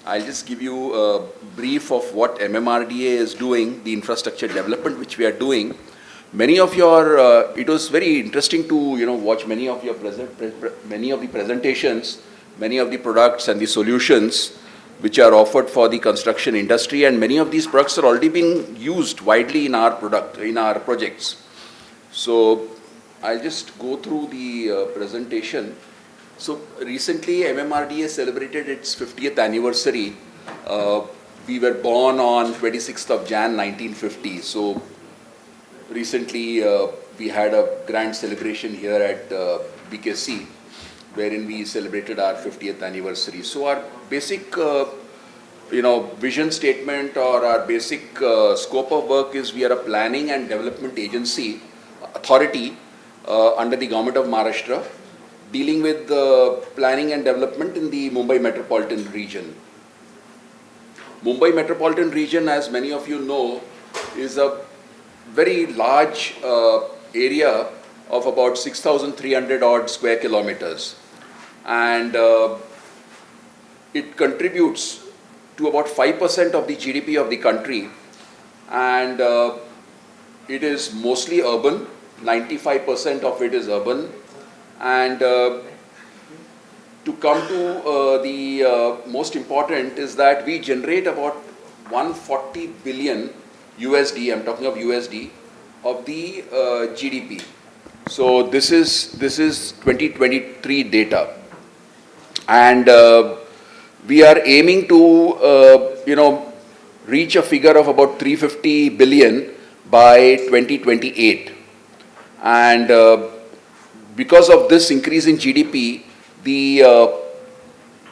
I'll just give you a brief of what MMRDA is doing, the infrastructure development which we are doing. Many of your, it was very interesting to watch many of your many of the presentations, many of the products and the solutions which are offered for the construction industry, and many of these products are already being used widely in our projects. So I'll just go through the presentation. So recently MMRDA celebrated its 50th anniversary. We were born on 26th of Jan 1950. So recently we had a grand celebration here at BKC, wherein we celebrated our 50th anniversary. So our basic vision statement or our basic scope of work is we are a planning and development agency, authority under the government of Maharashtra, dealing with planning and development in the Mumbai metropolitan region. Mumbai metropolitan region, as many of you know, is a very large area of about 6,300 odd square kilometers, and it contributes to about 5% of the GDP of the country, and it is mostly urban. 95% of it is urban, and to come to the most important is that we generate about 140 billion USD, I'm talking of USD, of the GDP. So this is 2023 data, and we are aiming to reach a figure of about 350 billion by 2028, and because of this increase in GDP, the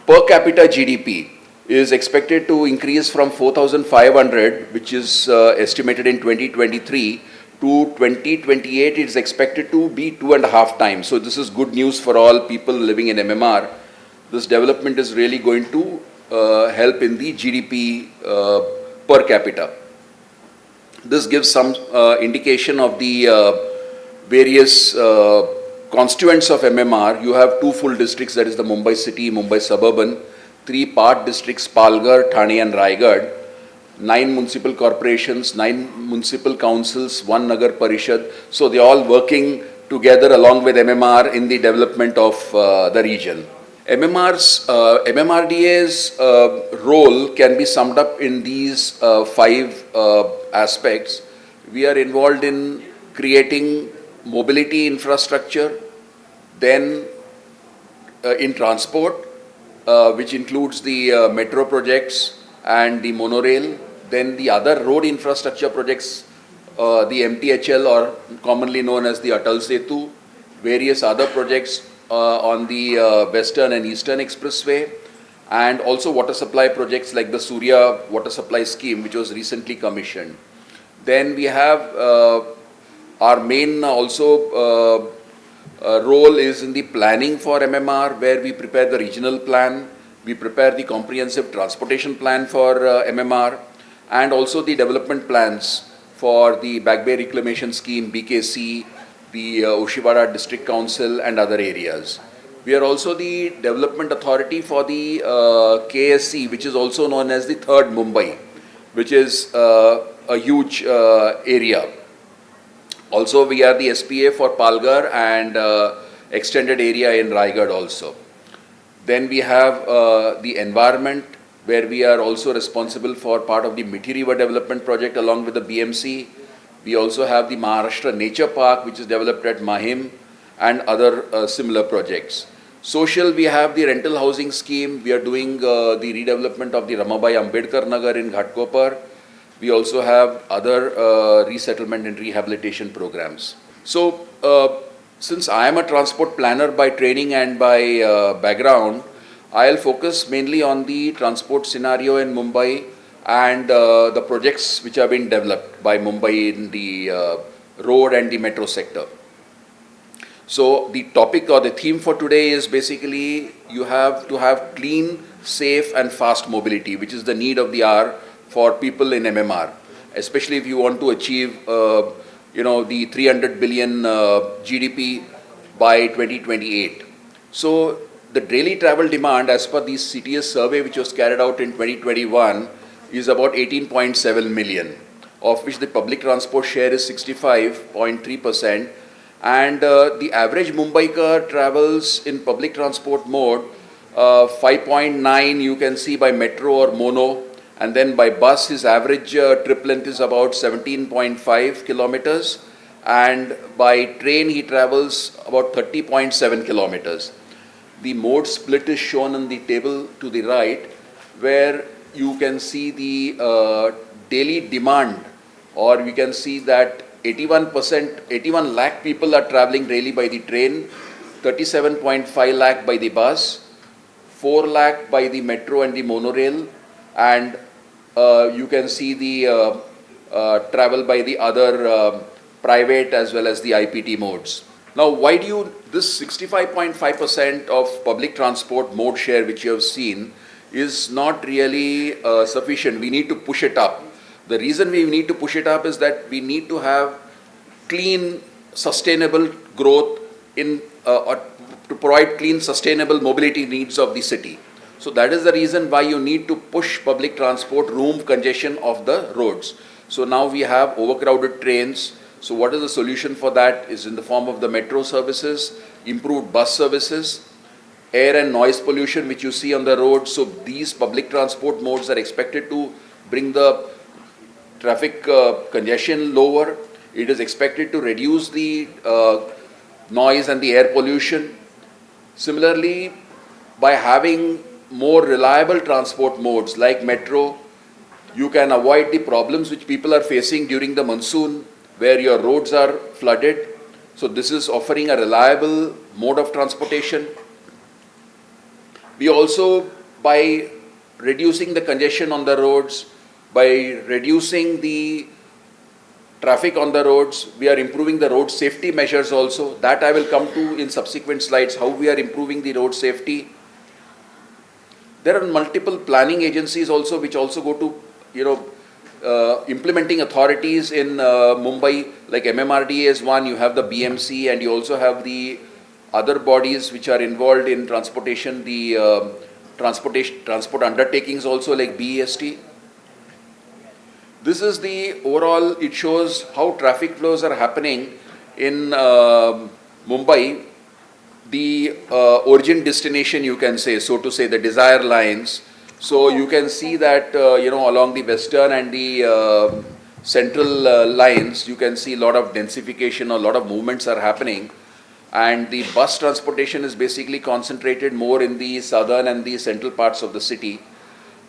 per capita GDP is expected to increase from 4,500, which is estimated in 2023, to 2028. It is expected to be 2.5 times. So this is good news for all people living in MMR. This development is really going to help in the GDP per capita. This gives some indication of the various constituents of MMR. You have 2 full districts, that is the Mumbai city, Mumbai suburban, 3 part districts, Palghar, Thane and Raigad, 9 municipal corporations, 9 municipal councils, 1 Nagar Parishad. So they are all working together along with MMR in the development of the region. MMRDA's role can be summed up in these 5 aspects. We are involved in creating mobility infrastructure, then in transport, which includes the metro projects and the monorail, then the other road infrastructure projects, the MTHL, or commonly known as the Atal Setu, various other projects on the Western and Eastern Expressway, and also water supply projects like the Surya water supply scheme, which was recently commissioned. Then we have our main also role is in the planning for MMR, where we prepare the regional plan, we prepare the comprehensive transportation plan for MMR, and also the development plans for the Back Bay Reclamation Scheme, BKC, the Oshiwara District Council and other areas. We are also the development authority for the KSC, which is also known as the Third Mumbai, which is a huge area. Also, we are the SPA for Palghar and extended area in Raigad also. Then we have the environment, where we are also responsible for part of the Mithi River Development Project along with the BMC. We also have the Maharashtra Nature Park, which is developed at Mahim, and other similar projects. Social, we have the rental housing scheme. We are doing the redevelopment of the Ramabai Ambedkar Nagar in Ghatkopar. We also have other resettlement and rehabilitation programs. So, since I am a transport planner by training and by background, I'll focus mainly on the transport scenario in Mumbai and the projects which have been developed by Mumbai in the road and the metro sector. So the topic or the theme for today is basically you have to have clean, safe and fast mobility, which is the need of the hour for people in MMR, especially if you want to achieve the 300 billion GDP by 2028. So the daily travel demand as per the CTS survey which was carried out in 2021 is about 18.7 million, of which the public transport share is 65.3%, and the average Mumbaikar travels in public transport mode 5.9 you can see by metro or mono, and then by bus his average trip length is about 17.5 kilometers, and by train he travels about 30.7 kilometers. The mode split is shown in the table to the right, where you can see the daily demand, or we can see that 81%, 81 lakh people are traveling daily by the train, 37.5 lakh by the bus, 4 lakh by the metro and the monorail, and you can see the travel by the other private as well as the IPT modes. Now, why do you, this 65.5% of public transport mode share which you have seen is not really sufficient. We need to push it up. The reason we need to push it up is that we need to have clean, sustainable growth in to provide clean, sustainable mobility needs of the city. So that is the reason why you need to push public transport, remove congestion of the roads. So now we have overcrowded trains. So what is the solution for that is in the form of the metro services, improved bus services, air and noise pollution which you see on the road. So these public transport modes are expected to bring the traffic congestion lower. It is expected to reduce the noise and the air pollution. Similarly, by having more reliable transport modes like metro, you can avoid the problems which people are facing during the monsoon, where your roads are flooded. So this is offering a reliable mode of transportation. We also, by reducing the congestion on the roads, by reducing the traffic on the roads, we are improving the road safety measures also. That I will come to in subsequent slides, how we are improving the road safety. There are multiple planning agencies also which also go to, implementing authorities in Mumbai, like MMRDA is one, you have the BMC, and you also have the other bodies which are involved in transportation, the transport undertakings also like BEST. This is the overall, it shows how traffic flows are happening in Mumbai, the origin destination you can say, so to say, the desire lines. So you can see that, along the western and the central lines, you can see a lot of densification, a lot of movements are happening. And the bus transportation is basically concentrated more in the southern and the central parts of the city,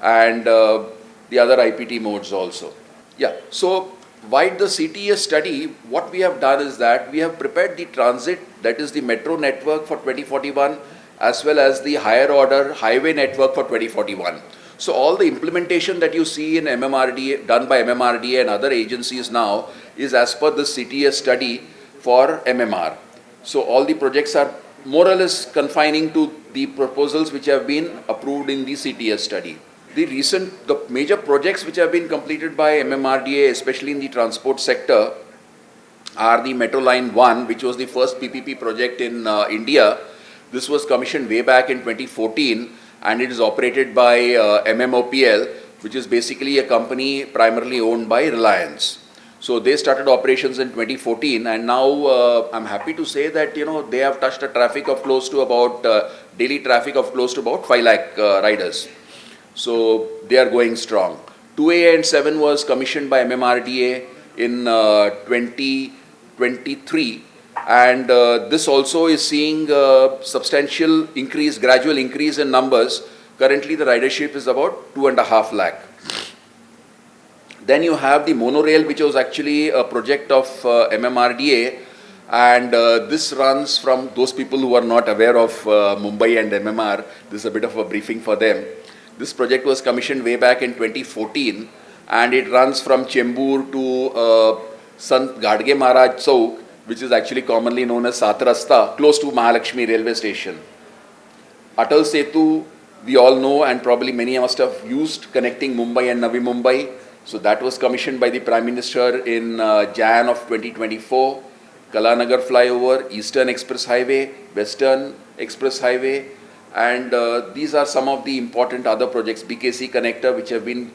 and the other IPT modes also. Yeah, so by the CTS study, what we have done is that we have prepared the transit, that is the metro network for 2041, as well as the higher order highway network for 2041. So all the implementation that you see in MMRDA, done by MMRDA and other agencies now, is as per the CTS study for MMR. So all the projects are more or less confining to the proposals which have been approved in the CTS study. The major projects which have been completed by MMRDA, especially in the transport sector, are the Metro Line 1, which was the first PPP project in India. This was commissioned way back in 2014, and it is operated by MMOPL, which is basically a company primarily owned by Reliance. So they started operations in 2014, and now I'm happy to say that they have touched a traffic of close to about daily traffic of close to about 5 lakh riders. So they are going strong. 2A and 7 was commissioned by MMRDA in 2023, and this also is seeing substantial increase, gradual increase in numbers. Currently the ridership is about 2.5 lakh. Then you have the monorail, which was actually a project of MMRDA, and this runs from those people who are not aware of Mumbai and MMR. This is a bit of a briefing for them. This project was commissioned way back in 2014, and it runs from Chembur to Sant Gadge Maharaj Chowk, which is actually commonly known as Satrasta, close to Mahalakshmi railway station. Atal Setu, we all know, and probably many of us have used, connecting Mumbai and Navi Mumbai. So that was commissioned by the Prime Minister in Jan of 2024. Kalanagar Flyover, Eastern Express Highway, Western Express Highway, and these are some of the important other projects, BKC Connector, which have been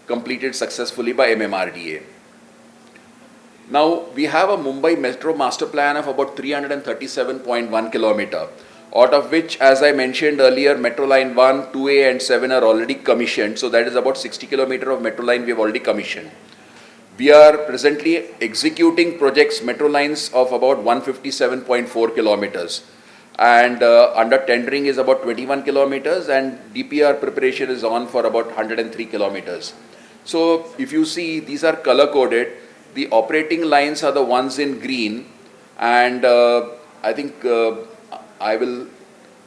completed successfully by MMRDA. Now, we have a Mumbai Metro Master Plan of about 337.1 kilometer, out of which, as I mentioned earlier, Metro Line 1, 2A and 7 are already commissioned. So that is about 60 kilometer of Metro Line we have already commissioned. We are presently executing projects, Metro Lines of about 157.4 kilometers. And under tendering is about 21 kilometers, and DPR preparation is on for about 103 kilometers. So if you see, these are color coded. The operating lines are the ones in green, and I think I will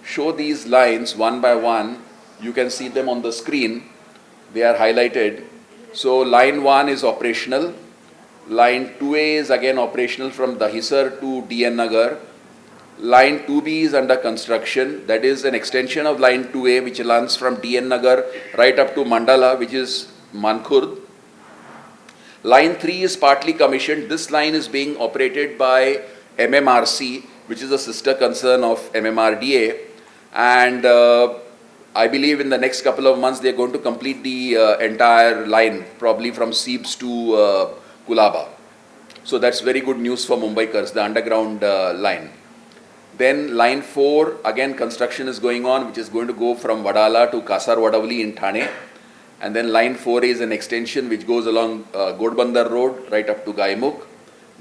show these lines one by one. You can see them on the screen. They are highlighted. So line 1 is operational. Line 2A is again operational from Dahisar to DN Nagar. Line 2B is under construction. That is an extension of line 2A, which runs from DN Nagar right up to Mandala, which is Mankhurd. Line 3 is partly commissioned. This line is being operated by MMRC, which is a sister concern of MMRDA. And I believe in the next couple of months, they are going to complete the entire line, probably from Seebs to Kulaba. So that's very good news for Mumbaikars, the underground line. Then line 4, again construction is going on, which is going to go from Vadala to Kasar Wadavali in Thane. And then line 4 is an extension which goes along Godbandar Road right up to Gaimukh.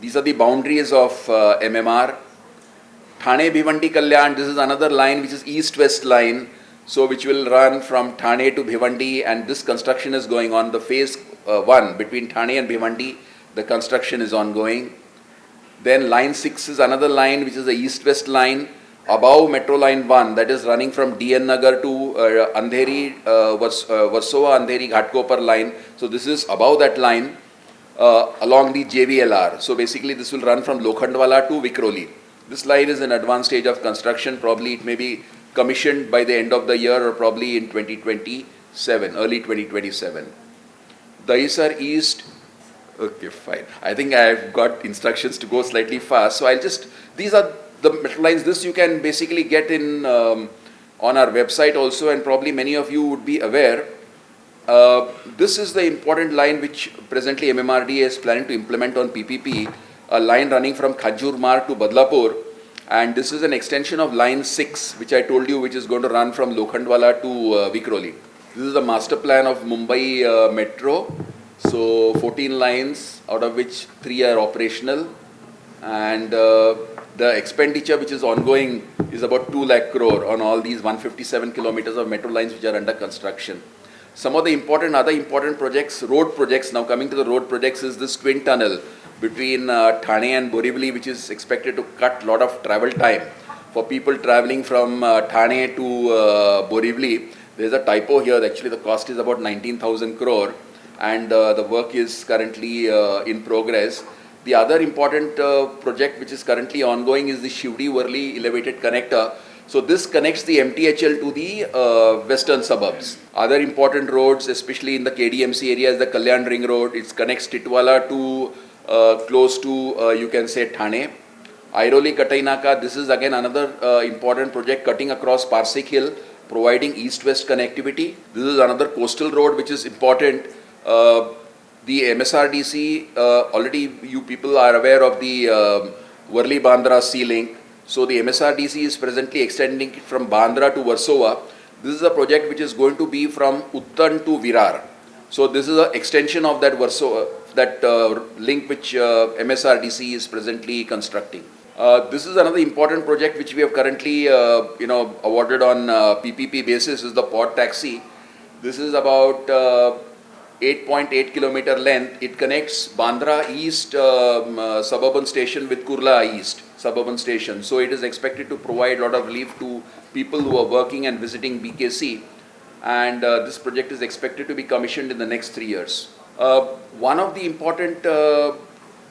These are the boundaries of MMR. Thane Bhiwandi Kalyan, this is another line which is east-west line, so which will run from Thane to Bhiwandi, and this construction is going on. The phase 1 between Thane and Bhiwandi, the construction is ongoing. Then line 6 is another line which is the east-west line above Metro Line 1, that is running from DN Nagar to Andheri, Versova, Andheri, Ghatkopar line. So this is above that line along the JVLR. So basically this will run from Lokhandwala to Vikroli. This line is in advanced stage of construction. Probably it may be commissioned by the end of the year or probably in 2027, early 2027. Dahisar East, okay, fine. I think I've got instructions to go slightly fast. So I'll just, these are the metro lines. This you can basically get in on our website also, and probably many of you would be aware. This is the important line which presently MMRDA is planning to implement on PPP, a line running from Khajurmarg to Badlapur, and this is an extension of line 6, which I told you, which is going to run from Lokhandwala to Vikroli. This is the master plan of Mumbai Metro. So 14 lines, out of which 3 are operational, and the expenditure which is ongoing is about 2 lakh crore on all these 157 kilometers of metro lines which are under construction. Some of the other important projects, road projects, now coming to the road projects, is this twin tunnel between Thane and Borivali, which is expected to cut a lot of travel time for people traveling from Thane to Borivali. There is a typo here. Actually, the cost is about 19,000 crore, and the work is currently in progress. The other important project which is currently ongoing is the Shivdi-Worli elevated connector. So this connects the MTHL to the western suburbs. Other important roads, especially in the KDMC area, is the Kalyan Ring Road. It connects Titwala to close to, you can say, Thane. Airoli Katainaka, this is again another important project cutting across Parsik Hill, providing east-west connectivity. This is another coastal road which is important. The MSRDC, already you people are aware of the Worli Bandra Sea Link. So the MSRDC is presently extending it from Bandra to Versova. This is a project which is going to be from Uttan to Virar. So this is an extension of that Versova, that link which MSRDC is presently constructing. This is another important project which we have currently awarded on PPP basis, is the pod taxi. This is about 8.8 kilometer length. It connects Bandra East suburban station with Kurla East suburban station. So it is expected to provide a lot of relief to people who are working and visiting BKC. And this project is expected to be commissioned in the next 3 years. One of the important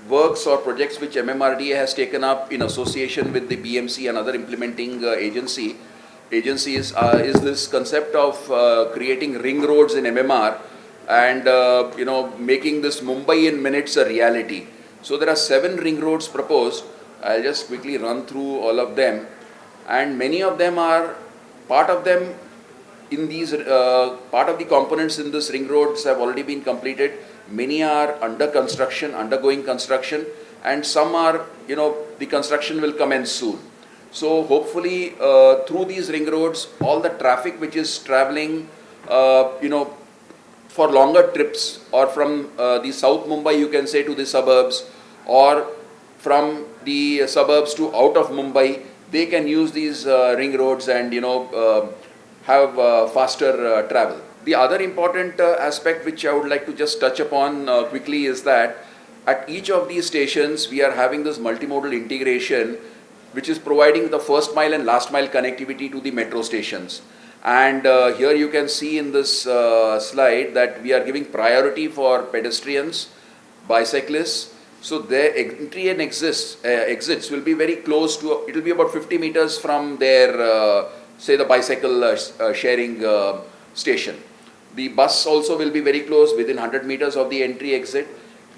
works or projects which MMRDA has taken up in association with the BMC and other implementing agencies is this concept of creating ring roads in MMR and making this Mumbai in minutes a reality. So there are 7 ring roads proposed. I'll just quickly run through all of them, and many of them are part of them in these part of the components in this ring roads have already been completed. Many are under construction, undergoing construction, and some are, the construction will commence soon. So hopefully through these ring roads, all the traffic which is traveling, for longer trips, or from the South Mumbai, you can say, to the suburbs, or from the suburbs to out of Mumbai, they can use these ring roads and have faster travel. The other important aspect which I would like to just touch upon quickly is that at each of these stations we are having this multimodal integration, which is providing the first mile and last mile connectivity to the metro stations. And here you can see in this slide that we are giving priority for pedestrians, bicyclists. So their entry and exits will be very close to, it will be about 50 meters from their, say, the bicycle sharing station. The bus also will be very close, within 100 meters of the entry exit.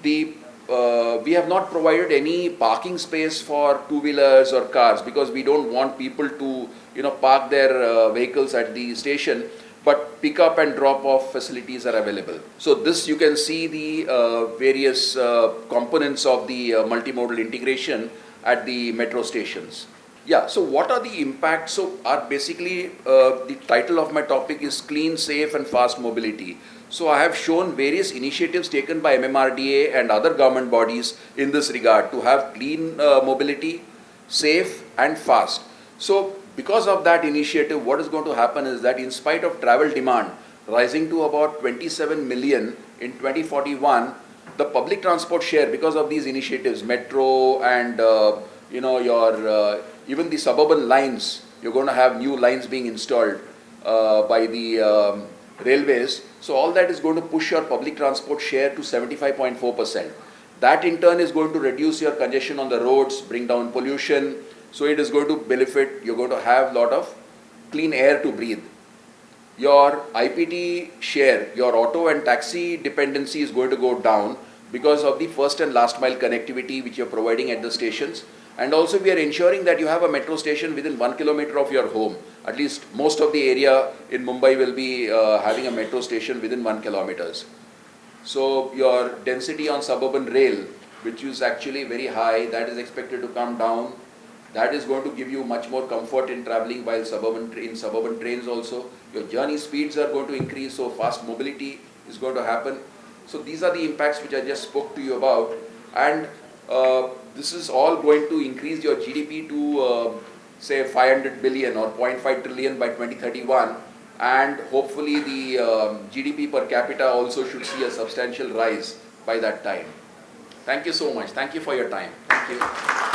We have not provided any parking space for two-wheelers or cars, because we don't want people to park their vehicles at the station, but pick up and drop off facilities are available. So this, you can see the various components of the multimodal integration at the metro stations. Yeah, so what are the impacts? So basically the title of my topic is Clean, Safe and Fast Mobility. So I have shown various initiatives taken by MMRDA and other government bodies in this regard to have clean mobility, safe and fast. So because of that initiative, what is going to happen is that in spite of travel demand rising to about 27 million in 2041, the public transport share, because of these initiatives, metro and even the suburban lines, you're going to have new lines being installed by the railways. So all that is going to push your public transport share to 75.4%. That in turn is going to reduce your congestion on the roads, bring down pollution. So it is going to benefit, you're going to have a lot of clean air to breathe. Your IPT share, your auto and taxi dependency is going to go down because of the first and last mile connectivity which you're providing at the stations. And also we are ensuring that you have a metro station within 1 kilometer of your home. At least most of the area in Mumbai will be having a metro station within 1 kilometer. So your density on suburban rail, which is actually very high, that is expected to come down. That is going to give you much more comfort in traveling while suburban trains also. Your journey speeds are going to increase, so fast mobility is going to happen. So these are the impacts which I just spoke to you about. And this is all going to increase your GDP to say 500 billion or 0.5 trillion by 2031, and hopefully the GDP per capita also should see a substantial rise by that time. Thank you so much. Thank you for your time. Thank you.